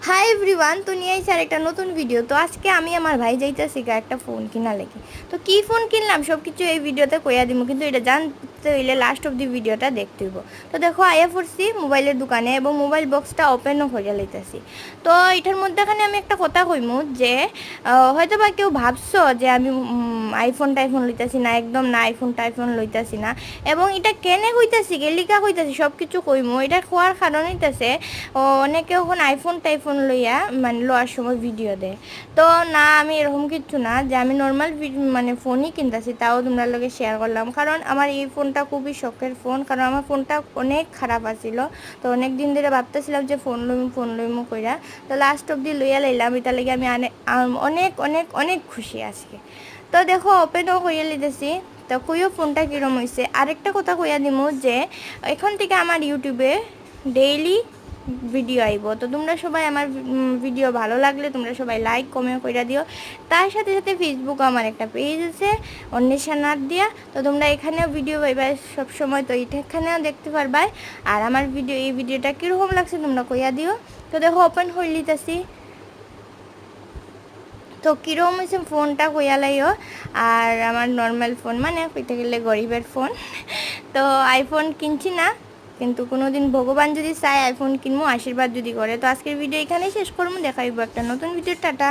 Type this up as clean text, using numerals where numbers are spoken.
Hi everyone, তো নিয়ে আইছি আর একটা নতুন ভিডিও। তো আজকে আমি আমার ভাই যাইতেছি একটা ফোন কিনা লেগে। তো কি ফোন কিনলাম সব কিছু এই ভিডিওতে কইয়া দিব, কিন্তু এটা জানতে হইলে লাস্ট অফ দি ভিডিওটা দেখতে হইব। তো দেখো আইয়া পড়ছি মোবাইলের দোকানে এবং মোবাইল বক্সটা ওপেনও করিয়া লইতেছি। তো এটার মধ্যেখানে আমি একটা কথা কইমু যে হয়তো বা কেউ ভাবছো যে আমি আইফোন টাইফোন লইতেছি না, একদম না, আইফোন টাইফোন লইতেছি না। এবং এটা কেনে হইতাছি গেলিকা হইতাছি সব কিছু কইমু। এটা কোয়ার কারণ হইতাছে অনেকে এখন আইফোন টাইফোন লইয়া মানে লওয়ার সময় ভিডিও দেয়। তো না, আমি এরকম কিছু না যে আমি নর্মাল মানে ফোনই কিনতেছি, তাও তোমরা লগে শেয়ার করলাম। কারণ আমার এই ফোনটা খুবই শখের ফোন, কারণ আমার ফোনটা অনেক খারাপ আছিল। তো অনেক দিন ধরে ভাবতেছিলাম যে ফোন লইমু কইরা। তো লাস্ট অব্দি লইয়া লাইলাম, এটা লাগে আমি অনেক অনেক অনেক খুশি আজকে। তো দেখো ওপেনও কইয়া লিতেছি। তো কইও ফোনটা কীরকম হয়েছে। আরেকটা কথা কইয়া দিমু যে এখন থেকে আমার ইউটিউবে ডেইলি ভিডিও আইব। তো তোমরা সবাই আমার ভিডিও ভালো লাগলে তোমরা সবাই লাইক কমেন্ট করে দিও। তার সাথে সাথে ফেসবুকে আমার একটা পেজ আছে অন্বেষা নাথ দিয়া। তো তোমরা এখানেও ভিডিও পাইবা সবসময়, তো এখানেও দেখতে পারবা। আর আমার এই ভিডিওটা কীরকম লাগছে তোমরা কইয়া দিও। তো দেখো ওপেন হয়ে লিতেছি। তো কীরকম হয়েছে ফোনটা কইয়া লাইও। আর আমার নর্মাল ফোন মানে কইতে গেলে গরিবের ফোন। তো আইফোন কিনছি না, কিন্তু কোনো দিন ভগবান যদি চায় আইফোন কিনবো, আশীর্বাদ যদি করে। তো আজকের ভিডিও এখানেই শেষ করবো, দেখাইবো একটা নতুন ভিডিও। টাটা।